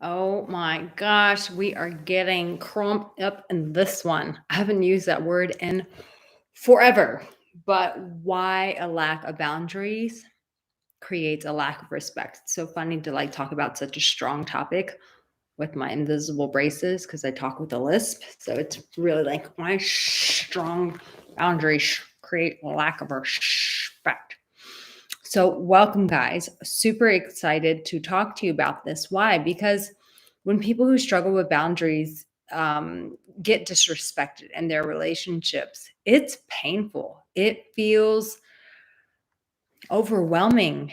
Oh my gosh, we are getting crumped up in this one. I haven't used that word in forever. But why a lack of boundaries creates a lack of respect. It's so funny to talk about such a strong topic with my invisible braces because I talk with a lisp. So it's really like my strong boundaries create a lack of respect. So, welcome, guys. Super excited to talk to you about this. Why? Because when people who struggle with boundaries get disrespected in their relationships, it's painful. It feels overwhelming.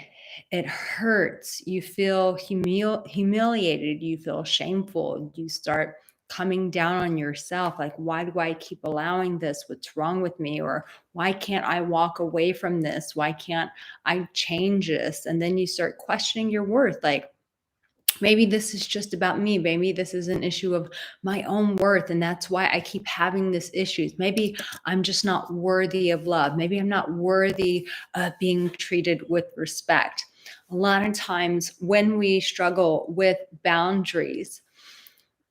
It hurts. You feel humiliated. You feel shameful. You start coming down on yourself like, why do I keep allowing this? What's wrong with me? Or why can't I walk away from this? Why can't I change this? And then you start questioning your worth. Like, maybe this is just about me. Maybe this is an issue of my own worth. And that's why I keep having this issues. Maybe I'm just not worthy of love. Maybe I'm not worthy of being treated with respect. A lot of times when we struggle with boundaries,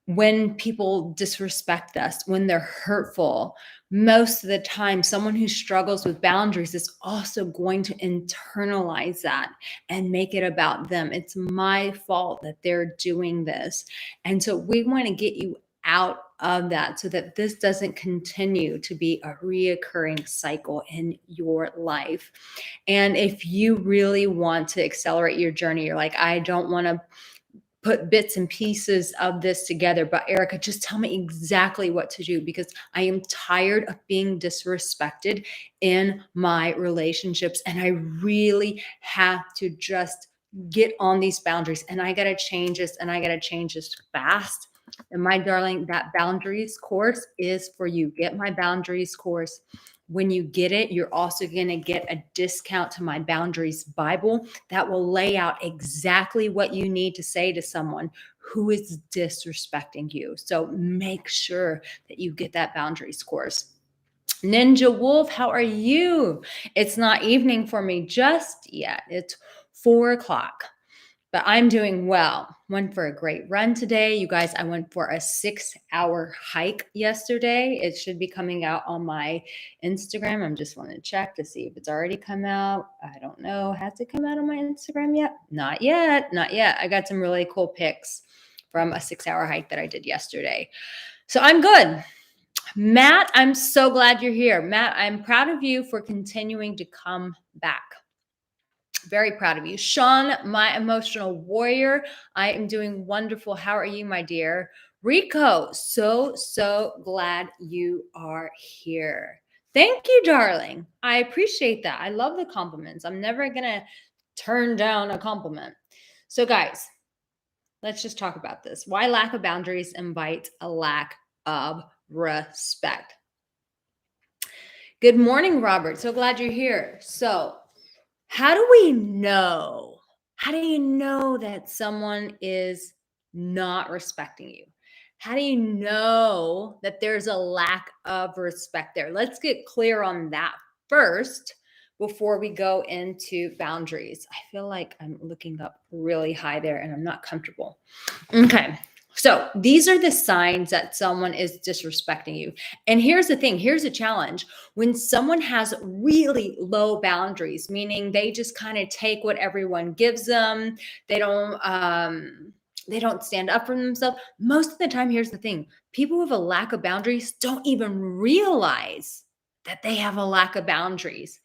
when people disrespect us, when they're hurtful, most of the time, someone who struggles with boundaries is also going to internalize that and make it about them. It's my fault that they're doing this. And so we want to get you out of that so that this doesn't continue to be a reoccurring cycle in your life. And if you really want to accelerate your journey, you're like, I don't want to put bits and pieces of this together. But Arica, just tell me exactly what to do because I am tired of being disrespected in my relationships. And I really have to just get on these boundaries and I got to change this and I got to change this fast. And my darling, that boundaries course is for you. Get my boundaries course. When you get it, you're also going to get a discount to my boundaries Bible that will lay out exactly what you need to say to someone who is disrespecting you. So make sure that you get that boundaries course. Ninja Wolf, how are you? It's not evening for me just yet. It's 4 o'clock. But I'm doing well. Went for a great run today. You guys, I went for a 6-hour hike yesterday. It should be coming out on my Instagram. I'm just want to check to see if it's already come out. I don't know. Has it come out on my Instagram yet? Not yet. Not yet. I got some really cool pics from a 6-hour hike that I did yesterday. So I'm good. Matt, I'm so glad you're here. Matt, I'm proud of you for continuing to come back. Very proud of you. Sean, my emotional warrior, I am doing wonderful. How are you, my dear? Rico, so glad you are here. Thank you, darling. I appreciate that. I love the compliments. I'm never going to turn down a compliment. So, guys, let's just talk about this. Why lack of boundaries invites a lack of respect. Good morning, Robert. So glad you're here. So, how do we know? How do you know that someone is not respecting you? How do you know that there's a lack of respect there? Let's get clear on that first before we go into boundaries. I feel like I'm looking up really high there and I'm not comfortable. Okay. So these are the signs that someone is disrespecting you. And here's the thing, here's a challenge. When someone has really low boundaries, meaning they just kind of take what everyone gives them, they don't stand up for themselves. Most of the time, here's the thing, people with a lack of boundaries don't even realize that they have a lack of boundaries.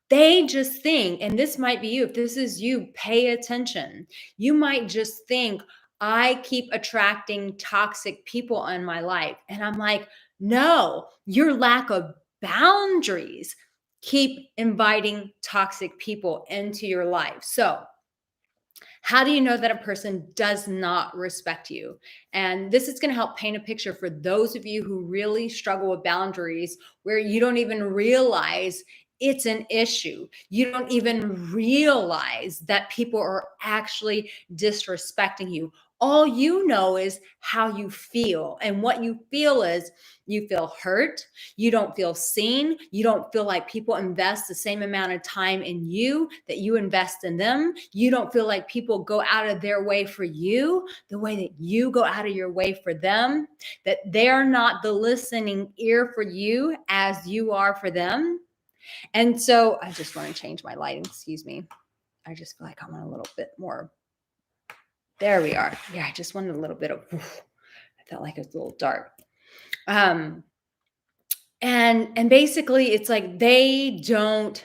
They just think, and this might be you, if this is you, pay attention. You might just think, I keep attracting toxic people in my life. And I'm like, no, your lack of boundaries keep inviting toxic people into your life. So, how do you know that a person does not respect you? And this is going to help paint a picture for those of you who really struggle with boundaries where you don't even realize it's an issue. You don't even realize that people are actually disrespecting you. All you know is how you feel. And what you feel is you feel hurt. You don't feel seen. You don't feel like people invest the same amount of time in you that you invest in them. You don't feel like people go out of their way for you the way that you go out of your way for them, that they're not the listening ear for you as you are for them. And so I just want to change my lighting. Excuse me. I just feel like I want a little bit more. There we are. Yeah, I just wanted a little bit of, I felt like it was a little dark. Um, and basically it's like they don't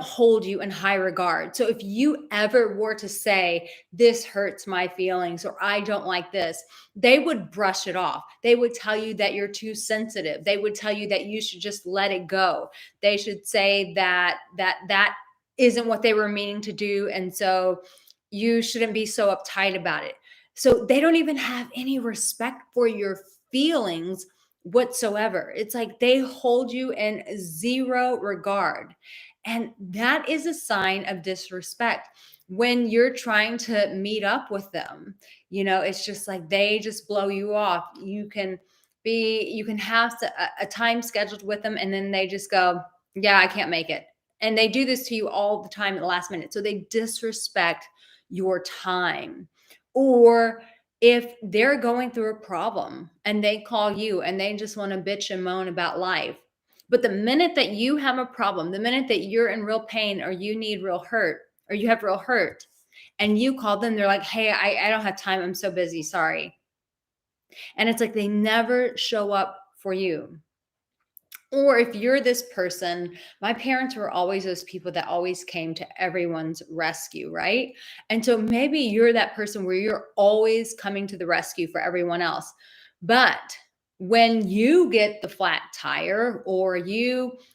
hold you in high regard. So if you ever were to say, this hurts my feelings, or I don't like this, they would brush it off. They would tell you that you're too sensitive. They would tell you that you should just let it go. They should say that isn't what they were meaning to do. And so you shouldn't be so uptight about it. So they don't even have any respect for your feelings whatsoever. It's like they hold you in zero regard. And that is a sign of disrespect. When you're trying to meet up with them, it's just like they just blow you off. You can have a time scheduled with them, and then they just go, yeah, I can't make it. And they do this to you all the time at the last minute. So they disrespect your time. Or if they're going through a problem and they call you and they just want to bitch and moan about life, but the minute that you have a problem, the minute that you're in real pain or you need real hurt or you have real hurt and you call them, they're like, hey, I don't have time. I'm so busy. Sorry. And it's like they never show up for you. Or if you're this person, my parents were always those people that always came to everyone's rescue, right? And so maybe you're that person where you're always coming to the rescue for everyone else. But when you get the flat tire or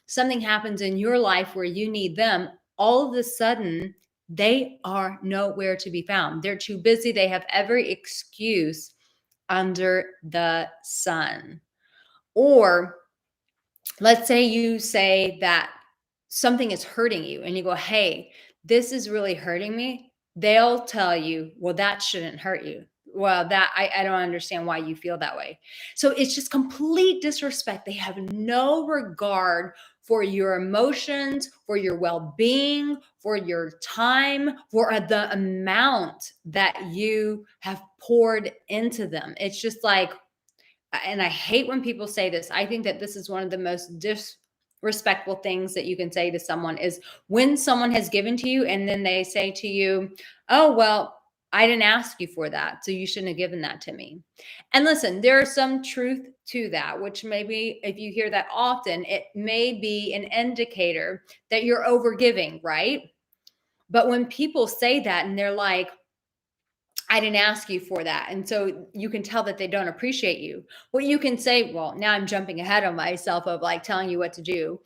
something happens in your life where you need them, all of a sudden they are nowhere to be found. They're too busy. They have every excuse under the sun. Or let's say you say that something is hurting you and you go, hey, this is really hurting me. They'll tell you, well, that shouldn't hurt you. Well, that I don't understand why you feel that way. So it's just complete disrespect. They have no regard for your emotions, for your well-being, for your time, for the amount that you have poured into them. It's just like, and I hate when people say this. I think that this is one of the most disrespectful things that you can say to someone is when someone has given to you and then they say to you, oh, well, I didn't ask you for that, so you shouldn't have given that to me. And listen, there is some truth to that, which maybe if you hear that often, it may be an indicator that you're overgiving, right? But when people say that and they're like, I didn't ask you for that. And so you can tell that they don't appreciate you. What you can say, well, now I'm jumping ahead of myself of like telling you what to do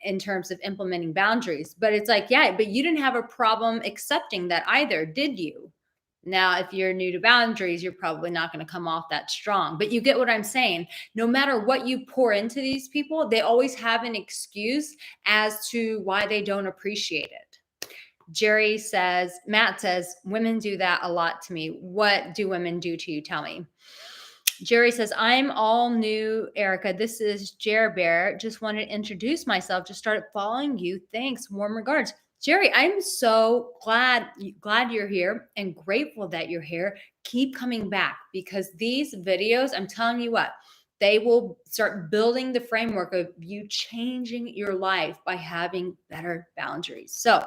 in terms of implementing boundaries. But it's like, yeah, but you didn't have a problem accepting that either, did you? Now, if you're new to boundaries, you're probably not going to come off that strong. But you get what I'm saying. No matter what you pour into these people, they always have an excuse as to why they don't appreciate it. Matt says, women do that a lot to me. What do women do to you? Tell me. Jerry says, I'm all new, Erica. This is Jer Bear. Just wanted to introduce myself. Just started following you. Thanks. Warm regards. Jerry, I'm so glad you're here and grateful that you're here. Keep coming back because these videos, I'm telling you what, they will start building the framework of you changing your life by having better boundaries. So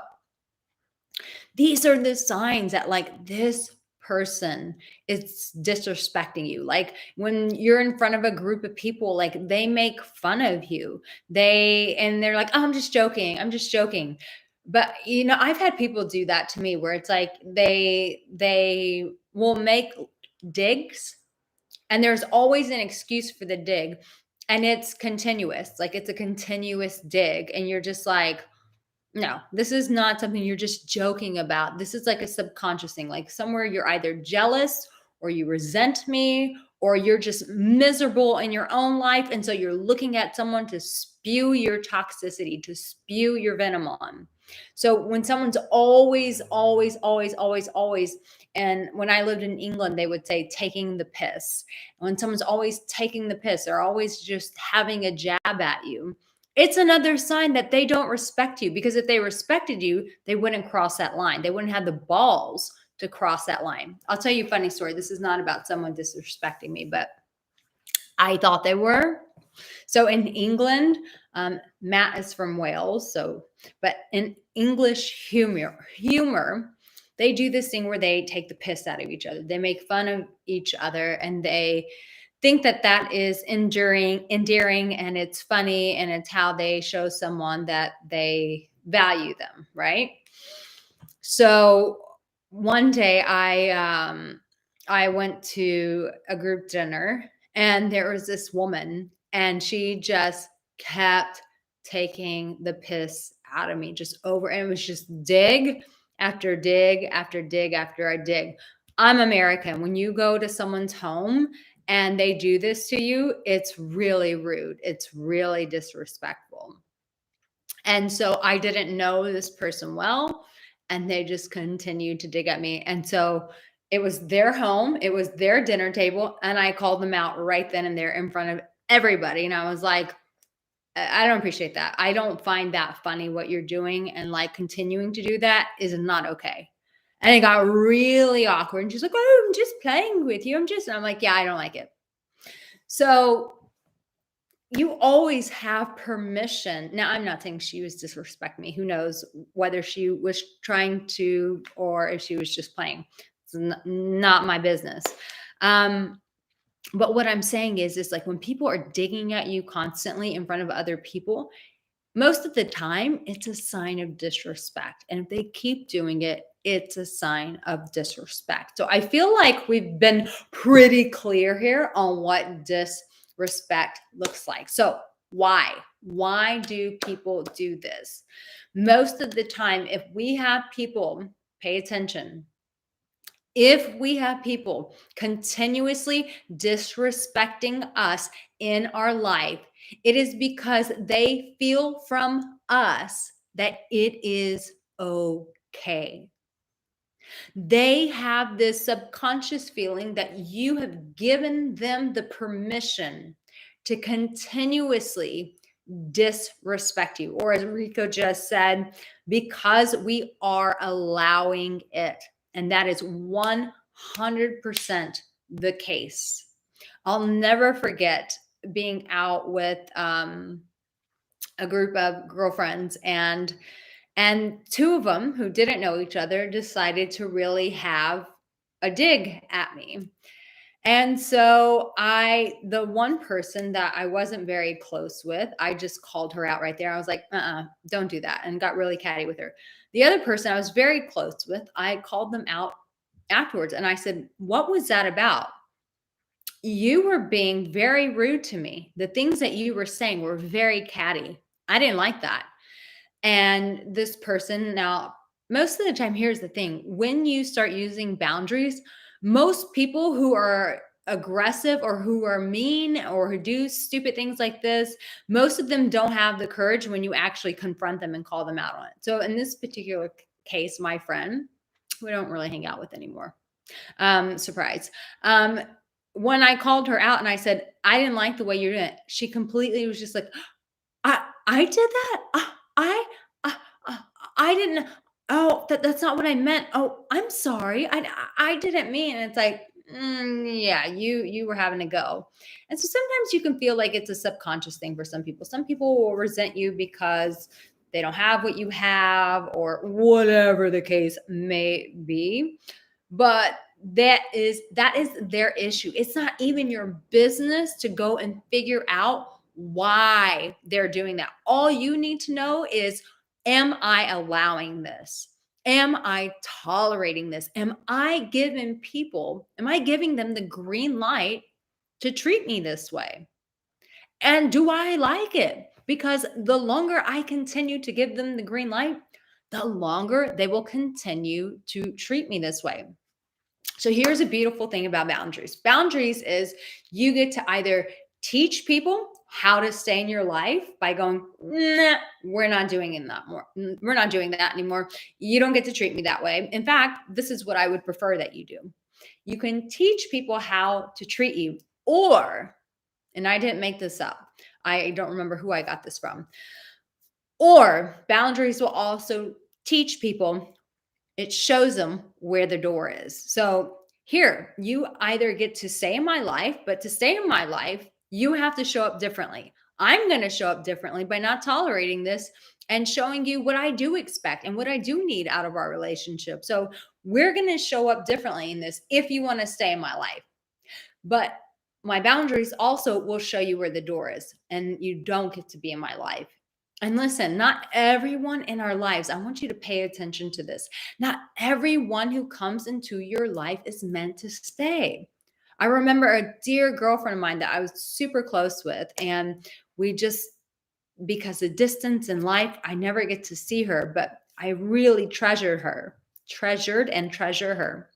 these are the signs that like this person is disrespecting you. Like when you're in front of a group of people, like they make fun of you. They're like, oh, I'm just joking. I'm just joking. But I've had people do that to me where it's like they will make digs and there's always an excuse for the dig and it's continuous. Like it's a continuous dig and you're just like, no, this is not something you're just joking about. This is like a subconscious thing, like somewhere you're either jealous or you resent me or you're just miserable in your own life. And so you're looking at someone to spew your toxicity, to spew your venom on. So when someone's always, always, always, always, always, and when I lived in England, they would say taking the piss. When someone's always taking the piss, they're always just having a jab at you. It's another sign that they don't respect you, because if they respected you, they wouldn't cross that line. They wouldn't have the balls to cross that line. I'll tell you a funny story. This is not about someone disrespecting me, but I thought they were. So in England, Matt is from Wales. So, but in English humor, they do this thing where they take the piss out of each other. They make fun of each other, and they think that that is endearing, and it's funny, and it's how they show someone that they value them, right? So one day I went to a group dinner, and there was this woman, and she just kept taking the piss out of me, just over, and it was just dig after dig after dig after I dig. I'm American. When you go to someone's home and they do this to you, it's really rude. It's really disrespectful. And so I didn't know this person well, and they just continued to dig at me. And so it was their home, it was their dinner table, and I called them out right then and there in front of everybody. And I was like, I don't appreciate that. I don't find that funny what you're doing. And like continuing to do that is not okay. And it got really awkward. And she's like, oh, I'm just playing with you. And I'm like, yeah, I don't like it. So you always have permission. Now, I'm not saying she was disrespecting me. Who knows whether she was trying to or if she was just playing. It's not my business. But what I'm saying is like when people are digging at you constantly in front of other people, most of the time it's a sign of disrespect. And if they keep doing it, it's a sign of disrespect. So I feel like we've been pretty clear here on what disrespect looks like. So why? Why do people do this? Most of the time, if we have people, pay attention, if we have people continuously disrespecting us in our life, it is because they feel from us that it is okay. They have this subconscious feeling that you have given them the permission to continuously disrespect you. Or as Rico just said, because we are allowing it. And that is 100% the case. I'll never forget being out with a group of girlfriends, and two of them who didn't know each other decided to really have a dig at me. And so the one person that I wasn't very close with, I just called her out right there. I was like, don't do that, and got really catty with her. The other person I was very close with, I called them out afterwards, and I said, what was that about? You were being very rude to me. The things that you were saying were very catty. I didn't like that. And this person, now, most of the time, here's the thing, when you start using boundaries, most people who are aggressive or who are mean or who do stupid things like this, most of them don't have the courage when you actually confront them and call them out on it. So in this particular case, my friend, we don't really hang out with anymore. Surprise. When I called her out and I said, I didn't like the way you're doing it, she completely was just like, I did that? Uh, uh, I didn't. Oh, that's not what I meant. Oh, I'm sorry. I didn't mean. And it's like, yeah, you were having a go. And so sometimes you can feel like it's a subconscious thing for some people. Some people will resent you because they don't have what you have, or whatever the case may be. But that is their issue. It's not even your business to go and figure out why they're doing that. All you need to know is, am I allowing this? Am I tolerating this? Am I giving them the green light to treat me this way? And do I like it? Because the longer I continue to give them the green light, the longer they will continue to treat me this way. So here's a beautiful thing about boundaries. Boundaries is you get to either teach people how to stay in your life by going, nah, we're not doing it that more. We're not doing that anymore. You don't get to treat me that way. In fact, this is what I would prefer that you do. You can teach people how to treat you, or, and I didn't make this up, I don't remember who I got this from, or boundaries will also teach people, it shows them where the door is. So here, you either get to stay in my life, but to stay in my life, you have to show up differently. I'm going to show up differently by not tolerating this and showing you what I do expect and what I do need out of our relationship. So we're going to show up differently in this if you want to stay in my life. But my boundaries also will show you where the door is, and you don't get to be in my life. And listen, not everyone in our lives, I want you to pay attention to this. Not everyone who comes into your life is meant to stay. I remember a dear girlfriend of mine that I was super close with, and we just, because of distance in life, I never get to see her, but I really treasured and treasure her.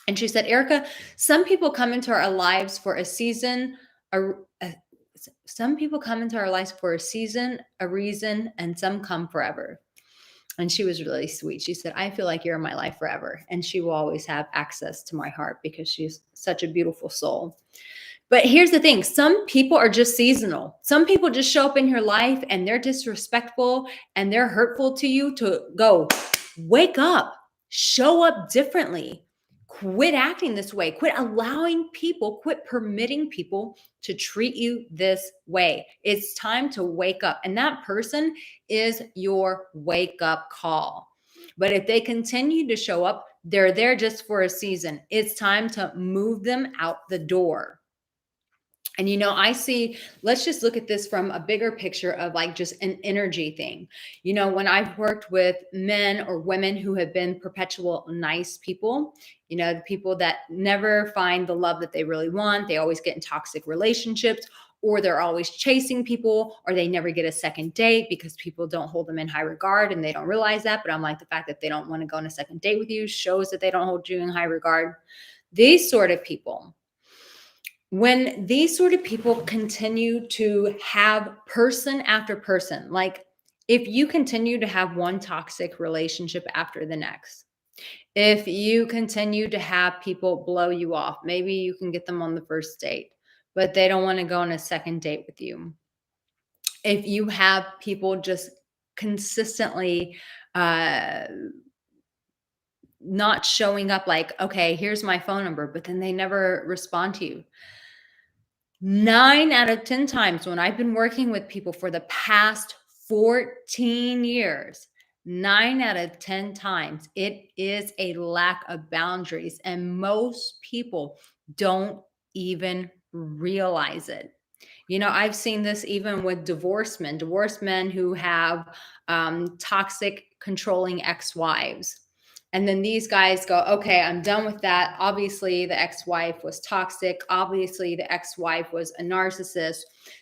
And she said, Erica, some people come into our lives for a season, a some people come into our lives for a season, a reason, and some come forever. And she was really sweet. She said, I feel like you're in my life forever. And she will always have access to my heart because she's such a beautiful soul. But here's the thing, some people are just seasonal. Some people just show up in your life and they're disrespectful and they're hurtful to you to go, wake up, show up differently. Quit acting this way. Quit allowing people, quit permitting people to treat you this way. It's time to wake up. And that person is your wake up call. But if they continue to show up, they're there just for a season. It's time to move them out the door. And I see, let's just look at this from a bigger picture of like just an energy thing. When I've worked with men or women who have been perpetual nice people, the people that never find the love that they really want, they always get in toxic relationships, or they're always chasing people, or they never get a second date because people don't hold them in high regard and they don't realize that. But I'm like, the fact that they don't want to go on a second date with you shows that they don't hold you in high regard. These sort of people, when these sort of people continue to have person after person, like if you continue to have one toxic relationship after the next, if you continue to have people blow you off, maybe you can get them on the first date, but they don't want to go on a second date with you. If you have people just consistently not showing up, like, okay, here's my phone number, but then they never respond to you. 9 out of 10 times when I've been working with people for the past 14 years, 9 out of 10 times, it is a lack of boundaries. And most people don't even realize it. I've seen this even with divorced men who have toxic, controlling ex-wives. And then these guys go, okay, I'm done with that. Obviously, the ex-wife was toxic. Obviously, the ex-wife was a narcissist.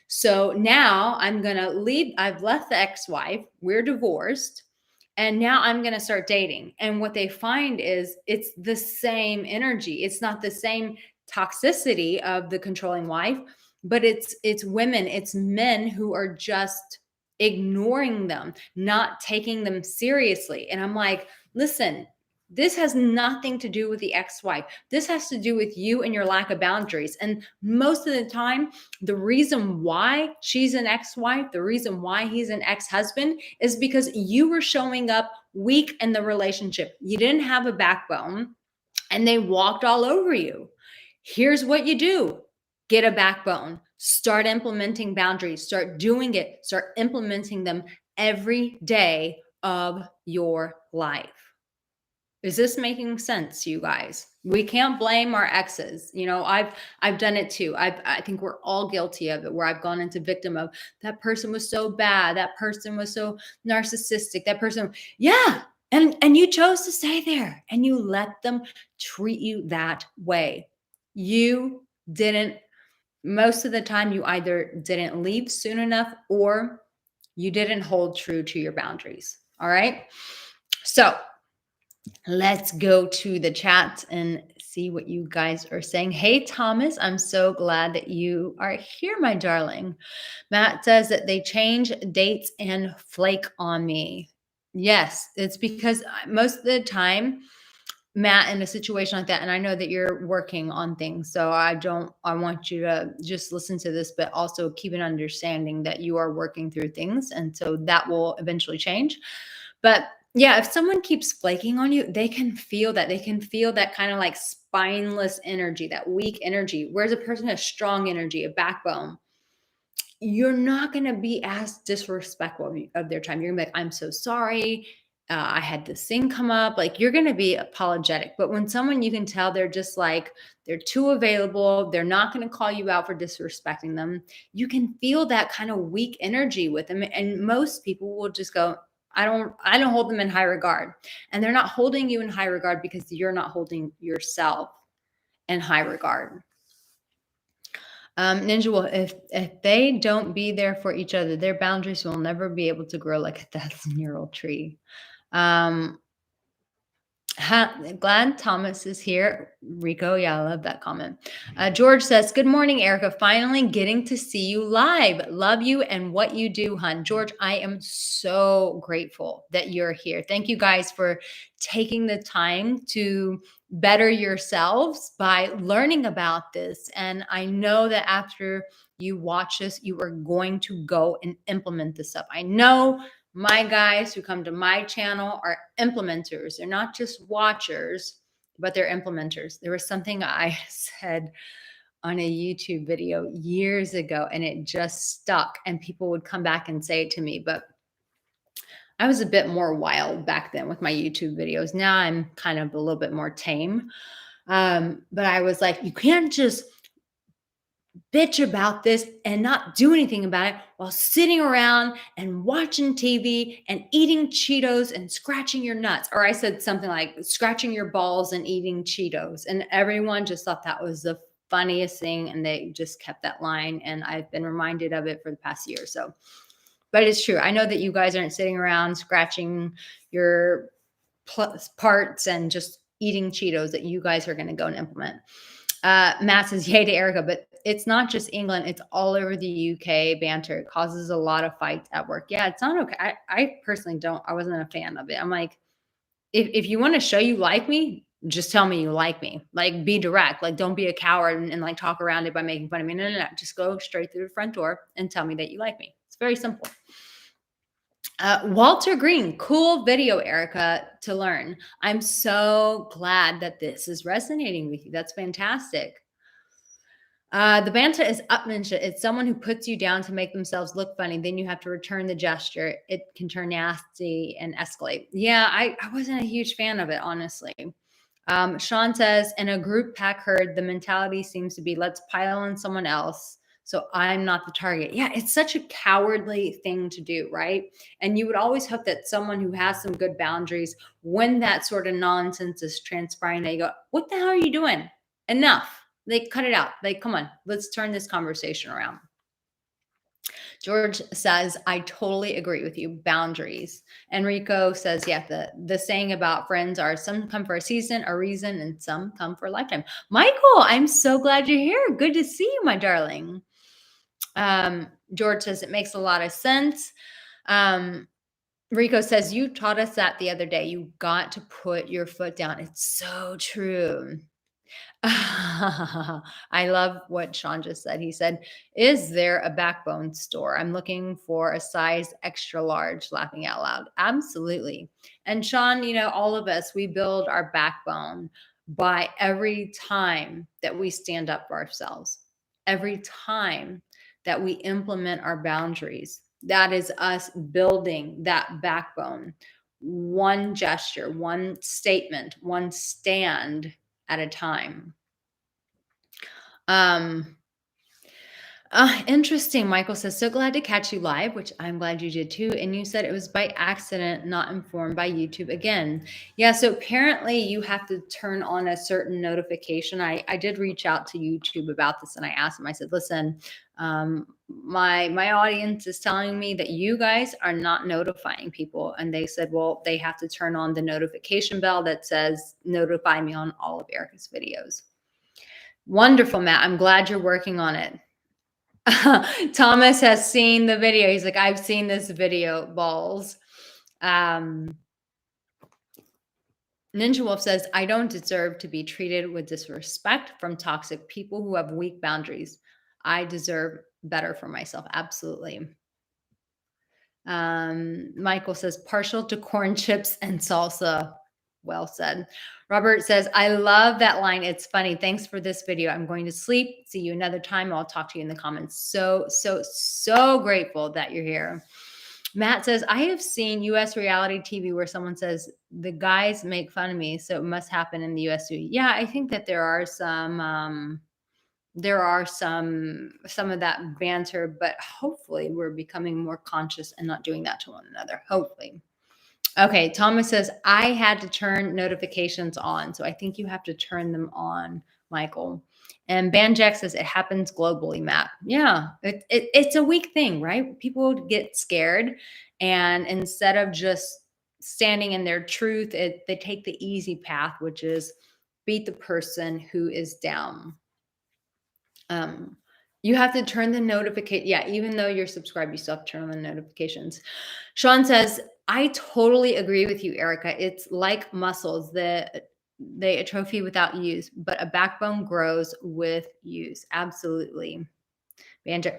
So now I'm going to leave. I've left the ex-wife. We're divorced. And now I'm going to start dating. And what they find is it's the same energy. It's not the same toxicity of the controlling wife, but it's women, it's men who are just ignoring them, not taking them seriously. And I'm like, listen, this has nothing to do with the ex-wife. This has to do with you and your lack of boundaries. And most of the time, the reason why she's an ex-wife, the reason why he's an ex-husband is because you were showing up weak in the relationship. You didn't have a backbone and they walked all over you. Here's what you do. Get a backbone. Start implementing boundaries. Start doing it. Start implementing them every day of your life. Is this making sense, you guys? We can't blame our exes. I've done it too. I think we're all guilty of it, where I've gone into victim of that person was so bad, that person was so narcissistic, that person, yeah. And you chose to stay there and you let them treat you that way. You didn't, most of the time, you either didn't leave soon enough or you didn't hold true to your boundaries. All right. So let's go to the chat and see what you guys are saying. Hey, Thomas, I'm so glad that you are here, my darling. Matt says that they change dates and flake on me. Yes, it's because most of the time, Matt, in a situation like that, and I know that you're working on things, so I want you to just listen to this, but also keep an understanding that you are working through things. And so that will eventually change. But yeah, if someone keeps flaking on you, they can feel that. They can feel that kind of like spineless energy, that weak energy. Whereas a person has strong energy, a backbone, you're not going to be as disrespectful of their time. You're going to be like, I'm so sorry. I had this thing come up. Like, you're going to be apologetic. But when someone you can tell they're just like, they're too available, they're not going to call you out for disrespecting them. You can feel that kind of weak energy with them. And most people will just go, I don't hold them in high regard. And they're not holding you in high regard because you're not holding yourself in high regard. Ninja will, if they don't be there for each other, their boundaries will never be able to grow like a 1,000-year-old tree. Um, Glad Thomas is here. Rico, yeah, I love that comment. George says, good morning, Erica. Finally getting to see you live. Love you and what you do, hun. George, I am so grateful that you're here. Thank you guys for taking the time to better yourselves by learning about this. And I know that after you watch this, you are going to go and implement this stuff. I know my guys who come to my channel are implementers. They're not just watchers, but they're implementers. There was something I said on a YouTube video years ago, and it just stuck, and people would come back and say it to me. But I was a bit more wild back then with my YouTube videos. Now I'm kind of a little bit more tame. But I was like, you can't just bitch about this and not do anything about it while sitting around and watching TV and eating Cheetos and scratching your nuts. Or I said something like scratching your balls and eating Cheetos. And everyone just thought that was the funniest thing. And they just kept that line. And I've been reminded of it for the past year or so. But it's true. I know that you guys aren't sitting around scratching your parts and just eating Cheetos, that you guys are going to go and implement. Matt says, yay to Erica, but it's not just England. It's all over the UK banter. It causes a lot of fights at work. Yeah, it's not okay. I personally I wasn't a fan of it. I'm like, if you want to show you like me, just tell me you like me. Like, be direct. Like, don't be a coward and like talk around it by making fun of me. No. Just go straight through the front door and tell me that you like me. It's very simple. Walter Green, cool video, Erica, to learn. I'm so glad that this is resonating with you. That's fantastic. The banter is upmanship. It's someone who puts you down to make themselves look funny. Then you have to return the gesture. It can turn nasty and escalate. Yeah, I wasn't a huge fan of it, honestly. Sean says, in a group pack herd, the mentality seems to be, let's pile on someone else so I'm not the target. Yeah, it's such a cowardly thing to do, right? And you would always hope that someone who has some good boundaries, when that sort of nonsense is transpiring, they go, what the hell are you doing? Enough. They cut it out. Like, come on, let's turn this conversation around. George says, I totally agree with you. Boundaries. Enrico says, yeah, the saying about friends are some come for a season, a reason, and some come for a lifetime. Michael, I'm so glad you're here. Good to see you, my darling. George says, it makes a lot of sense. Rico says, you taught us that the other day. You got to put your foot down. It's so true. I love what Sean just said. He said, is there a backbone store? I'm looking for a size extra large, laughing out loud. Absolutely. And Sean, all of us, we build our backbone by every time that we stand up for ourselves, every time that we implement our boundaries. That is us building that backbone. One gesture, one statement, one stand at a time. Interesting. Michael says, so glad to catch you live, which I'm glad you did too. And you said it was by accident, not informed by YouTube again. Yeah. So apparently you have to turn on a certain notification. I did reach out to YouTube about this and I asked them, I said, listen, my audience is telling me that you guys are not notifying people. And they said, well, they have to turn on the notification bell that says notify me on all of Erica's videos. Wonderful, Matt. I'm glad you're working on it. Thomas has seen the video. He's like, I've seen this video, balls. Ninja Wolf says, I don't deserve to be treated with disrespect from toxic people who have weak boundaries. I deserve better for myself. Absolutely. Michael says, partial to corn chips and salsa. Well said. Robert says, I love that line. It's funny. Thanks for this video. I'm going to sleep. See you another time. I'll talk to you in the comments. So grateful that you're here. Matt says, I have seen US reality TV where someone says, the guys make fun of me, so it must happen in the US too. Yeah, I think that there are some of that banter, but hopefully we're becoming more conscious and not doing that to one another. Hopefully. Okay, Thomas says, I had to turn notifications on. So I think you have to turn them on, Michael. And Banjack says, it happens globally, Matt. Yeah, it's a weak thing, right? People get scared. And instead of just standing in their truth, they take the easy path, which is beat the person who is down. You have to turn the notification. Yeah, even though you're subscribed, you still have to turn on the notifications. Sean says, I totally agree with you, Erica. It's like muscles that they atrophy without use, but a backbone grows with use. Absolutely.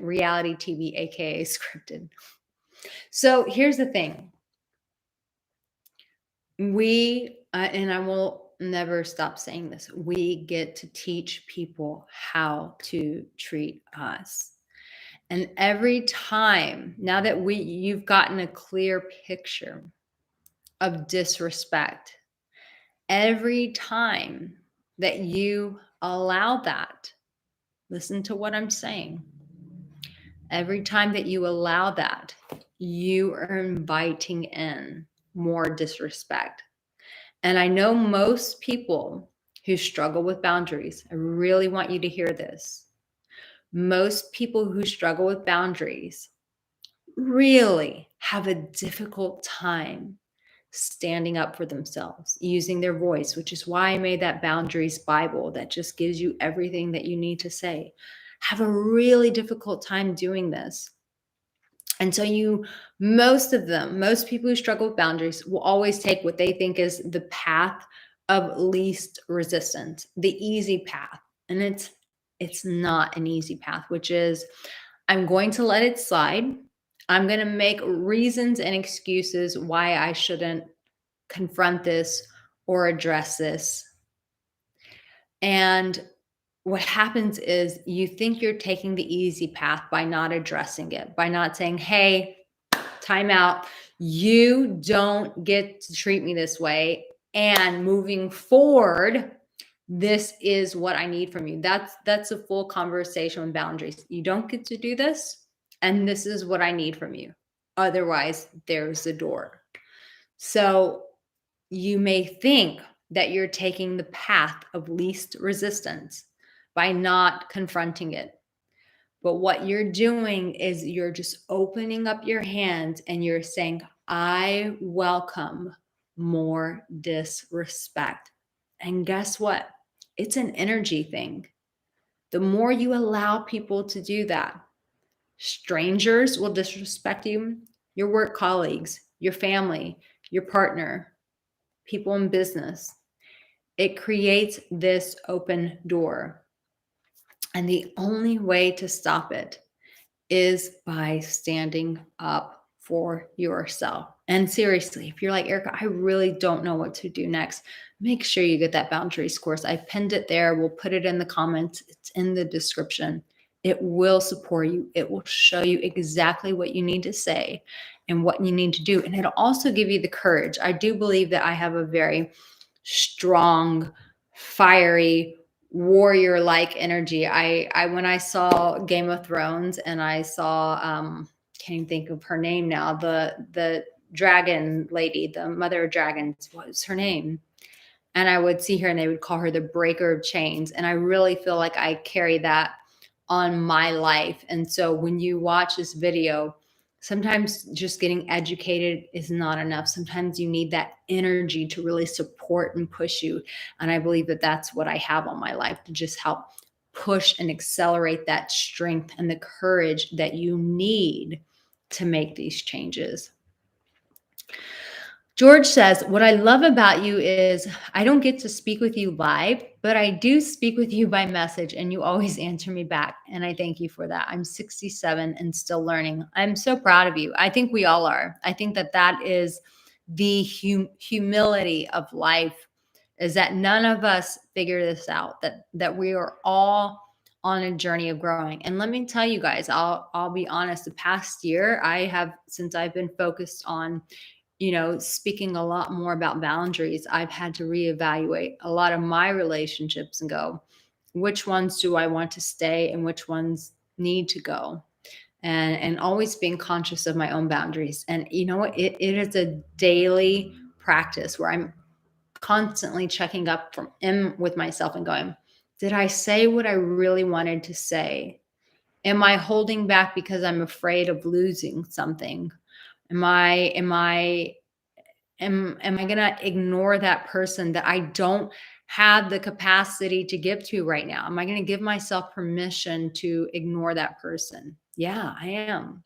Reality TV, aka scripted. So here's the thing. And I will never stop saying this, we get to teach people how to treat us. And every time, now that you've gotten a clear picture of disrespect, every time that you allow that, listen to what I'm saying. Every time that you allow that, you are inviting in more disrespect. And I know most people who struggle with boundaries, I really want you to hear this. Most people who struggle with boundaries really have a difficult time standing up for themselves, using their voice, which is why I made that boundaries Bible that just gives you everything that you need to say. Have a really difficult time doing this. And so most people who struggle with boundaries will always take what they think is the path of least resistance, the easy path. And it's not an easy path, which is I'm going to let it slide. I'm going to make reasons and excuses why I shouldn't confront this or address this. And what happens is you think you're taking the easy path by not addressing it, by not saying, hey, time out. You don't get to treat me this way. And moving forward, this is what I need from you. That's a full conversation with boundaries. You don't get to do this, and this is what I need from you. Otherwise, there's the door. So you may think that you're taking the path of least resistance by not confronting it. But what you're doing is you're just opening up your hands and you're saying, I welcome more disrespect. And guess what? It's an energy thing. The more you allow people to do that, strangers will disrespect you, your work colleagues, your family, your partner, people in business. It creates this open door. And the only way to stop it is by standing up for yourself. And seriously, if you're like, Erica, I really don't know what to do next, make sure you get that boundaries course. I pinned it there. We'll put it in the comments. It's in the description. It will support you. It will show you exactly what you need to say and what you need to do. And it'll also give you the courage. I do believe that I have a very strong, fiery, warrior like energy. I when I saw Game of Thrones and I saw can't even think of her name now, the dragon lady, the mother of dragons, what was her name? And I would see her and they would call her the breaker of chains. And I really feel like I carry that on my life. And so when you watch this video, sometimes just getting educated is not enough. Sometimes you need that energy to really support and push you. And I believe that that's what I have on my life to just help push and accelerate that strength and the courage that you need to make these changes. George says, what I love about you is I don't get to speak with you live, but I do speak with you by message and you always answer me back. And I thank you for that. I'm 67 and still learning. I'm so proud of you. I think we all are. I think that that is the humility of life, is that none of us figure this out, that we are all on a journey of growing. And let me tell you guys, I'll be honest, the past year since I've been focused on speaking a lot more about boundaries, I've had to reevaluate a lot of my relationships and go, which ones do I want to stay and which ones need to go? And always being conscious of my own boundaries. And you know what? It is a daily practice where I'm constantly checking up from in with myself and going, did I say what I really wanted to say? Am I holding back because I'm afraid of losing something? Am I gonna ignore that person that I don't have the capacity to give to right now? Am I gonna give myself permission to ignore that person? Yeah, I am.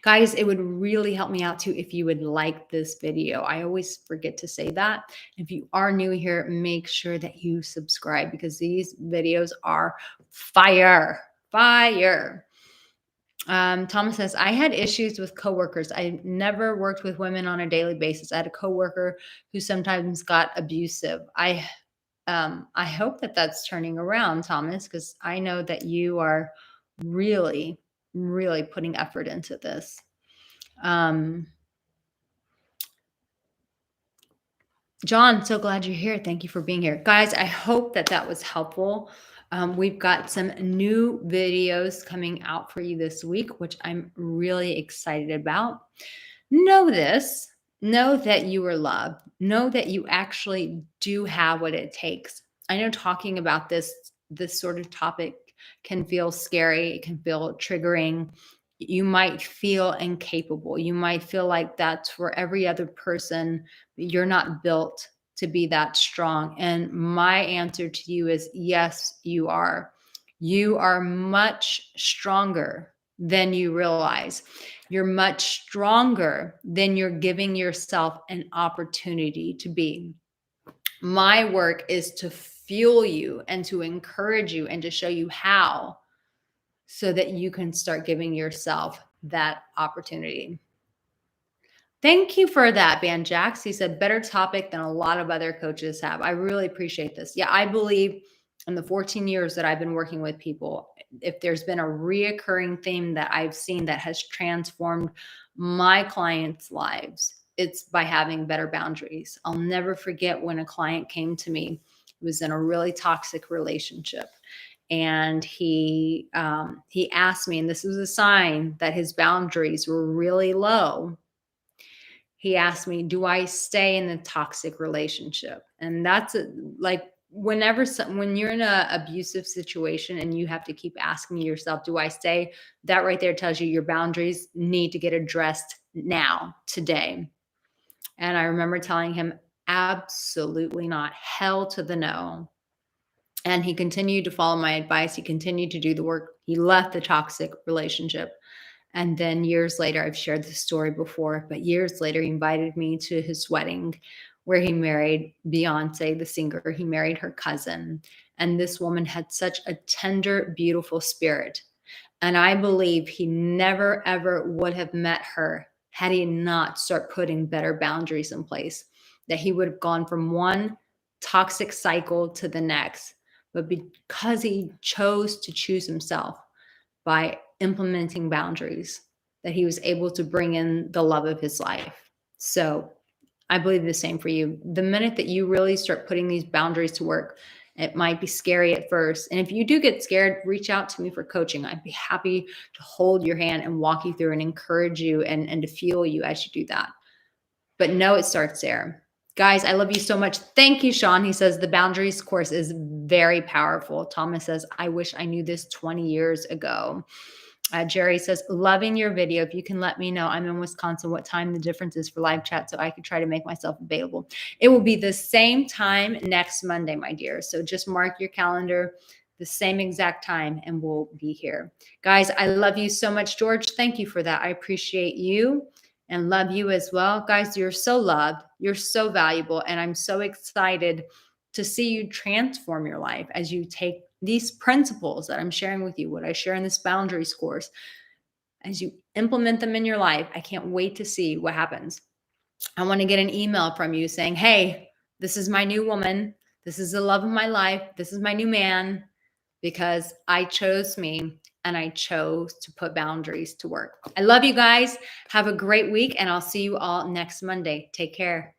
Guys, it would really help me out too if you would like this video. I always forget to say that. If you are new here, make sure that you subscribe because these videos are fire. Fire. Thomas says, I had issues with coworkers. I never worked with women on a daily basis. I had a coworker who sometimes got abusive. I hope that that's turning around, Thomas, because I know that you are really, really putting effort into this. John, so glad you're here. Thank you for being here. Guys, I hope that that was helpful. We've got some new videos coming out for you this week, which I'm really excited about. Know this, know that you are loved. Know that you actually do have what it takes. I know talking about this sort of topic can feel scary, it can feel triggering. You might feel incapable. You might feel like that's for every other person. You're not built to be that strong. And my answer to you is yes, you are. You are much stronger than you realize. You're much stronger than you're giving yourself an opportunity to be. My work is to fuel you and to encourage you and to show you how so that you can start giving yourself that opportunity. Thank you for that, Ban Jax. He said, better topic than a lot of other coaches have. I really appreciate this. Yeah, I believe in the 14 years that I've been working with people, if there's been a reoccurring theme that I've seen that has transformed my clients' lives, it's by having better boundaries. I'll never forget when a client came to me who was in a really toxic relationship. And he asked me, and this was a sign that his boundaries were really low. He asked me, do I stay in the toxic relationship? And that's like when you're in an abusive situation and you have to keep asking yourself, do I stay? That right there tells you your boundaries need to get addressed now, today. And I remember telling him, absolutely not. Hell to the no. And he continued to follow my advice. He continued to do the work. He left the toxic relationship. And then years later, I've shared this story before, but years later, he invited me to his wedding where he married Beyonce, the singer. He married her cousin. And this woman had such a tender, beautiful spirit. And I believe he never, ever would have met her had he not start putting better boundaries in place, that he would have gone from one toxic cycle to the next. But because he chose to choose himself by implementing boundaries, that he was able to bring in the love of his life. So I believe the same for you. The minute that you really start putting these boundaries to work It might be scary at first. And if you do get scared, reach out to me for coaching. I'd be happy to hold your hand and walk you through and encourage you and to fuel you as you do that. But no, it starts there. Guys, I love you so much. Thank you, Sean. He says the boundaries course is very powerful. Thomas says, I wish I knew this 20 years ago. Jerry says, loving your video. If you can let me know, I'm in Wisconsin, what time the difference is for live chat so I could try to make myself available. It will be the same time next Monday, my dear. So just mark your calendar, the same exact time, and we'll be here. Guys, I love you so much. George, thank you for that. I appreciate you and love you as well. Guys, you're so loved. You're so valuable. And I'm so excited to see you transform your life as you take these principles that I'm sharing with you, what I share in this boundaries course, as you implement them in your life. I can't wait to see what happens. I want to get an email from you saying, hey, this is my new woman. This is the love of my life. This is my new man, because I chose me and I chose to put boundaries to work. I love you guys. Have a great week, and I'll see you all next Monday. Take care.